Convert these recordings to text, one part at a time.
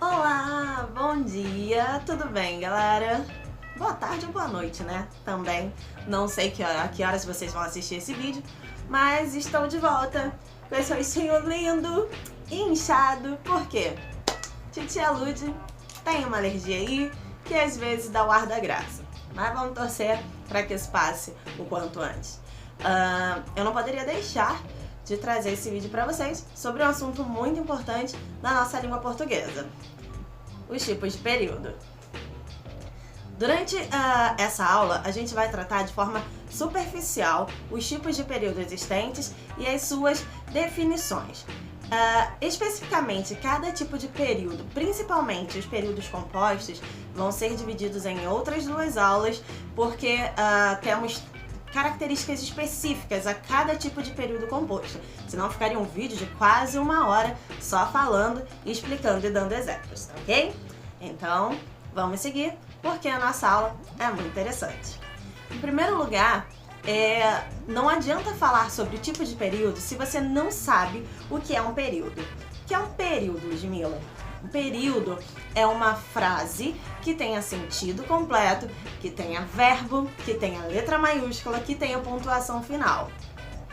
Olá, bom dia, tudo bem, galera? Boa tarde ou boa noite, né? Também. Não sei a que horas vocês vão assistir esse vídeo, mas estou de volta com esse rostinho lindo e inchado. Por quê? Titia Lud tem uma alergia aí que às vezes dá o ar da graça, mas vamos torcer para que isso passe o quanto antes. Eu não poderia deixar de trazer esse vídeo para vocês sobre um assunto muito importante na nossa língua portuguesa: os tipos de período. Durante essa aula, a gente vai tratar de forma superficial os tipos de período existentes e as suas definições. Especificamente, cada tipo de período, principalmente os períodos compostos, vão ser divididos em outras duas aulas, porque temos características específicas a cada tipo de período composto. Senão ficaria um vídeo de quase 1 hora só falando, explicando e dando exemplos, ok? Então, vamos seguir, porque a nossa aula é muito interessante. Em primeiro lugar, não adianta falar sobre o tipo de período se você não sabe o que é um período. O que é um período, Ludmilla? Um período é uma frase que tenha sentido completo, que tenha verbo, que tenha letra maiúscula, que tenha pontuação final.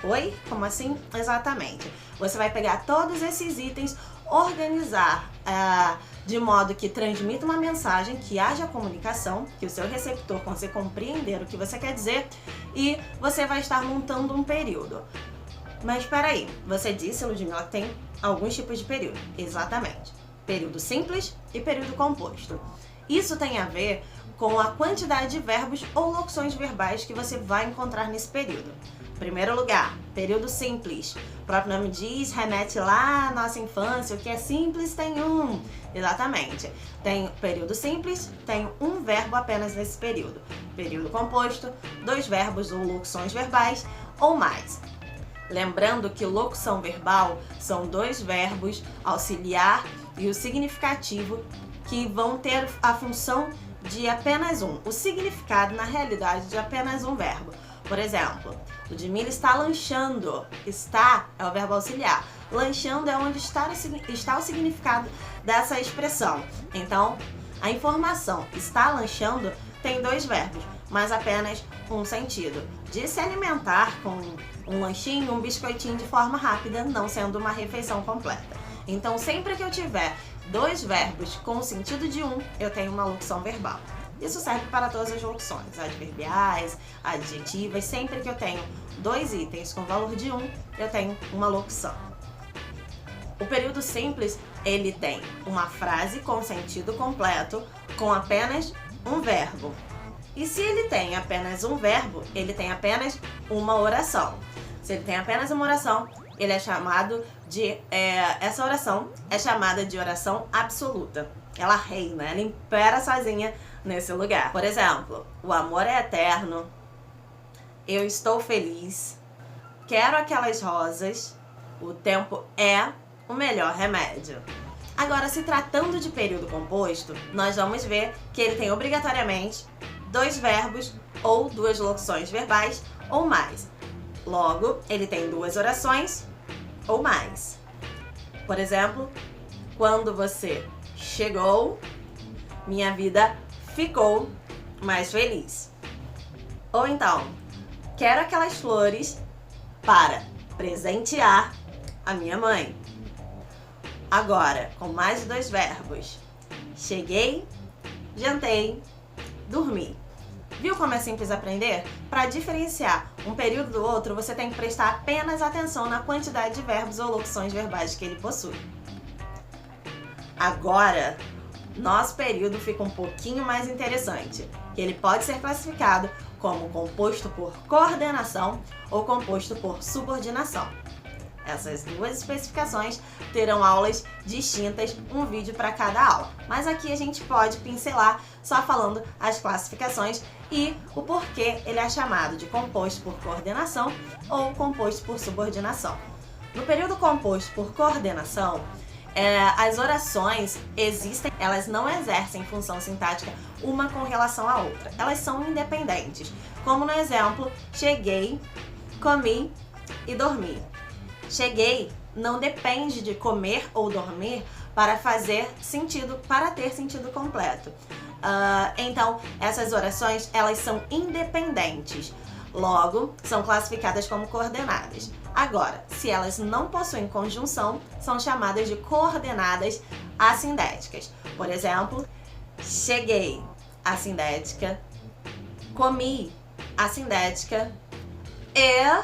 Oi? Como assim? Exatamente. Você vai pegar todos esses itens, organizar de modo que transmita uma mensagem, que haja comunicação, que o seu receptor consiga compreender o que você quer dizer, e você vai estar montando um período. Mas espera aí, você disse, Ludmilla, que tem alguns tipos de período. Exatamente. Período simples e período composto. Isso tem a ver com a quantidade de verbos ou locuções verbais que você vai encontrar nesse período. Em primeiro lugar, período simples. O próprio nome diz, remete lá à nossa infância, o que é simples tem um. Exatamente. Tem período simples, tem um verbo apenas nesse período. Período composto, 2 verbos ou locuções verbais ou mais. Lembrando que locução verbal são 2 verbos, auxiliar e o significativo, que vão ter a função de apenas um. O significado, na realidade, de apenas um verbo. Por exemplo, Ludmilla está lanchando. Está é o verbo auxiliar. Lanchando é onde está o significado dessa expressão. Então, a informação está lanchando tem 2 verbos, mas apenas um sentido: de se alimentar com um lanchinho, um biscoitinho de forma rápida, não sendo uma refeição completa. Então, sempre que eu tiver 2 verbos com o sentido de um, eu tenho uma locução verbal. Isso serve para todas as locuções, adverbiais, adjetivas. Sempre que eu tenho 2 itens com valor de 1, eu tenho uma locução. O período simples, ele tem uma frase com sentido completo, com apenas um verbo. E se ele tem apenas um verbo, ele tem apenas uma oração. Se ele tem apenas uma oração, ele é chamado de... essa oração é chamada de oração absoluta. Ela reina, ela impera sozinha nesse lugar. Por exemplo, o amor é eterno, eu estou feliz, quero aquelas rosas, o tempo é o melhor remédio. Agora, se tratando de período composto, nós vamos ver que ele tem obrigatoriamente 2 verbos ou 2 locuções verbais ou mais. Logo, ele tem 2 orações ou mais. Por exemplo, quando você chegou, minha vida ficou mais feliz. Ou então, quero aquelas flores para presentear a minha mãe. Agora, com mais de 2 verbos. Cheguei, jantei, dormi. Viu como é simples aprender? Para diferenciar um período do outro, você tem que prestar apenas atenção na quantidade de verbos ou locuções verbais que ele possui. Agora, nosso período fica um pouquinho mais interessante, que ele pode ser classificado como composto por coordenação ou composto por subordinação. Essas 2 especificações terão aulas distintas, um vídeo para cada aula. Mas aqui a gente pode pincelar só falando as classificações e o porquê ele é chamado de composto por coordenação ou composto por subordinação. No período composto por coordenação, as orações existem, elas não exercem função sintática uma com relação à outra. Elas são independentes. Como no exemplo, cheguei, comi e dormi. Cheguei não depende de comer ou dormir para fazer sentido, para ter sentido completo. Então, essas orações, elas são independentes. Logo, são classificadas como coordenadas. Agora, se elas não possuem conjunção, são chamadas de coordenadas assindéticas. Por exemplo, cheguei, assindética, comi, assindética, e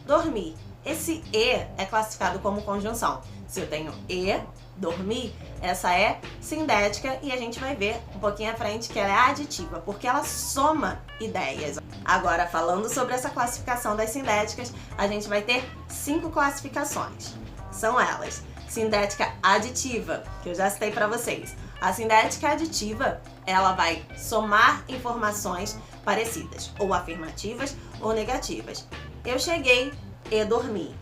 dormi. Esse e é classificado como conjunção. Se eu tenho e, dormi, essa é sindética e a gente vai ver um pouquinho à frente que ela é aditiva, porque ela soma ideias. Agora, falando sobre essa classificação das sindéticas, a gente vai ter 5 classificações. São elas: sindética aditiva, que eu já citei para vocês. A sindética aditiva, ela vai somar informações parecidas, ou afirmativas ou negativas. Eu cheguei e dormi.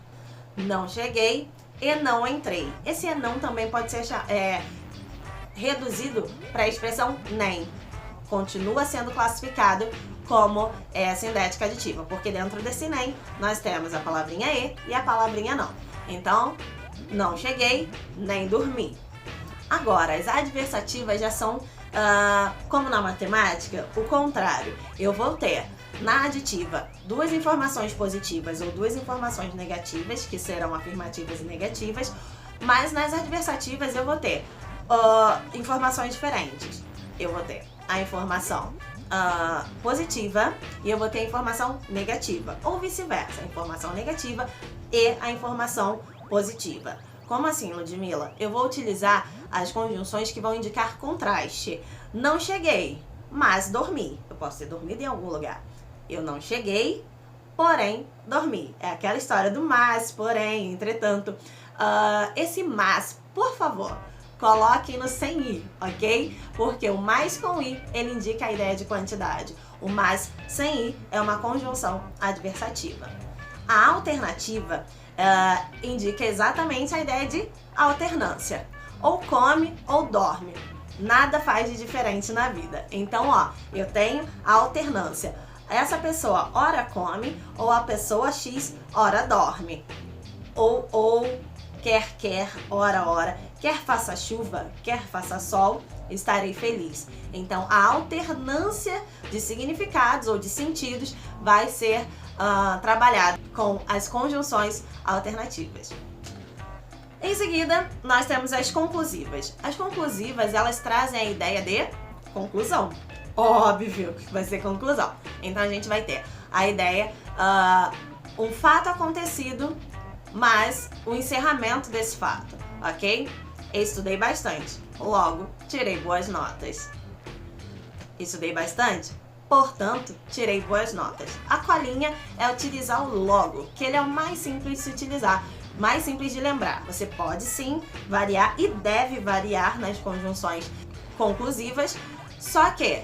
Não cheguei e não entrei. Esse e não também pode ser reduzido para a expressão nem. Continua sendo classificado como sindética aditiva, porque dentro desse nem nós temos a palavrinha e a palavrinha não. Então, não cheguei, nem dormi. Agora, as adversativas já são, como na matemática, o contrário. Eu vou ter, na aditiva, 2 informações positivas ou 2 informações negativas, que serão afirmativas e negativas, mas nas adversativas eu vou ter informações diferentes. Eu vou ter a informação positiva e eu vou ter a informação negativa, ou vice-versa, a informação negativa e a informação positiva. Como assim, Ludmila? Eu vou utilizar as conjunções que vão indicar contraste. Não cheguei, mas dormi. Eu posso ter dormido em algum lugar. Eu não cheguei, porém dormi. É aquela história do mas, porém, entretanto. Esse mas, por favor, coloquem no sem i, ok? Porque o mais com i, ele indica a ideia de quantidade. O mas sem i é uma conjunção adversativa. A alternativa indica exatamente a ideia de alternância. Ou come ou dorme. Nada faz de diferente na vida. Então, eu tenho a alternância. Essa pessoa ora come, ou a pessoa X ora dorme. Ou quer, ora, quer faça chuva, quer faça sol, estarei feliz. Então, a alternância de significados ou de sentidos vai ser trabalhada com as conjunções alternativas. Em seguida, nós temos as conclusivas. As conclusivas, elas trazem a ideia de conclusão. Óbvio que vai ser conclusão. Então, a gente vai ter a ideia, um fato acontecido, mas o encerramento desse fato, ok? Eu estudei bastante, logo, tirei boas notas. Estudei bastante, portanto, tirei boas notas. A colinha é utilizar o logo, que ele é o mais simples de se utilizar, mais simples de lembrar. Você pode sim variar e deve variar nas conjunções conclusivas, só que,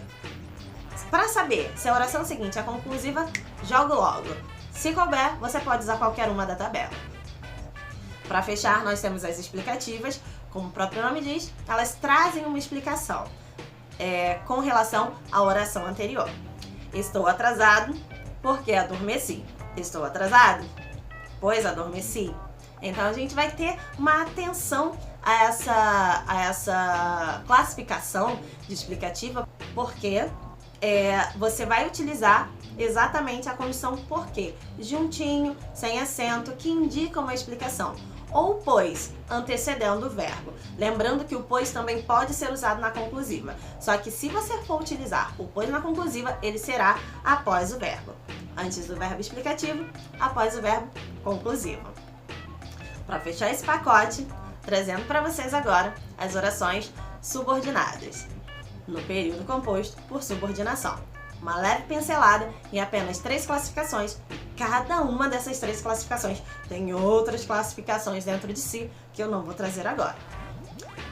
para saber se a oração seguinte é conclusiva, joga logo. Se couber, você pode usar qualquer uma da tabela. Para fechar, nós temos as explicativas. Como o próprio nome diz, elas trazem uma explicação com relação à oração anterior. Estou atrasado porque adormeci. Estou atrasado, pois adormeci. Então, a gente vai ter uma atenção a essa classificação de explicativa, porque você vai utilizar exatamente a condição porque, juntinho, sem acento, que indica uma explicação. Ou pois, antecedendo o verbo. Lembrando que o pois também pode ser usado na conclusiva. Só que se você for utilizar o pois na conclusiva, ele será após o verbo. Antes do verbo explicativo, após o verbo conclusivo. Para fechar esse pacote, trazendo para vocês agora as orações subordinadas, no período composto por subordinação. Uma leve pincelada em apenas 3 classificações. Cada uma dessas 3 classificações tem outras classificações dentro de si que eu não vou trazer agora.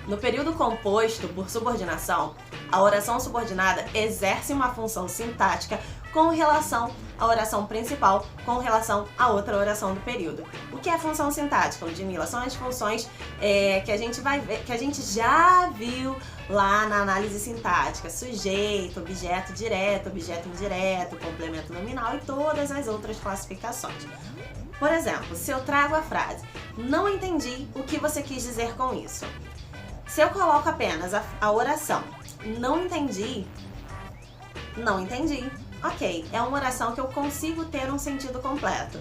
No período composto por subordinação, a oração subordinada exerce uma função sintática com relação à oração principal, com relação à outra oração do período. O que é função sintática, Ludmila? São as funções que a gente vai ver, que a gente já viu lá na análise sintática: sujeito, objeto direto, objeto indireto, complemento nominal e todas as outras classificações. Por exemplo, se eu trago a frase Não entendi o que você quis dizer com isso. Se eu coloco apenas a oração não entendi, não entendi. Ok, é uma oração que eu consigo ter um sentido completo.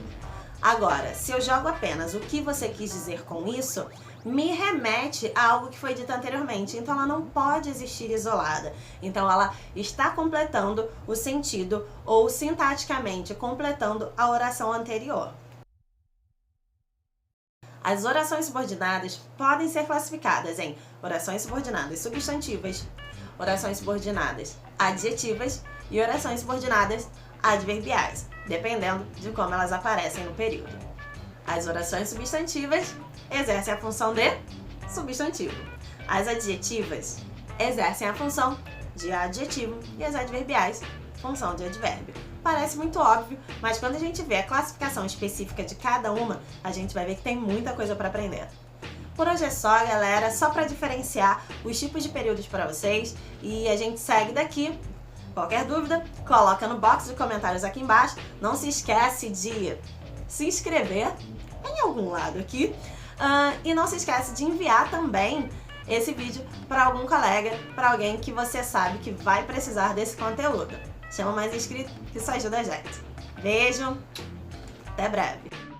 Agora, se eu jogo apenas o que você quis dizer com isso, me remete a algo que foi dito anteriormente. Então ela não pode existir isolada. Então ela está completando o sentido ou sintaticamente completando a oração anterior. As orações subordinadas podem ser classificadas em orações subordinadas substantivas, orações subordinadas adjetivas e orações subordinadas adverbiais, dependendo de como elas aparecem no período. As orações substantivas exercem a função de substantivo. As adjetivas exercem a função de adjetivo e as adverbiais, função de advérbio. Parece muito óbvio, mas quando a gente vê a classificação específica de cada uma, a gente vai ver que tem muita coisa para aprender. Por hoje é só, galera, só para diferenciar os tipos de períodos para vocês e a gente segue daqui. Qualquer dúvida, coloca no box de comentários aqui embaixo. Não se esquece de se inscrever em algum lado aqui e não se esquece de enviar também esse vídeo para algum colega, para alguém que você sabe que vai precisar desse conteúdo. Chama mais inscrito que isso ajuda a gente. Beijo, até breve!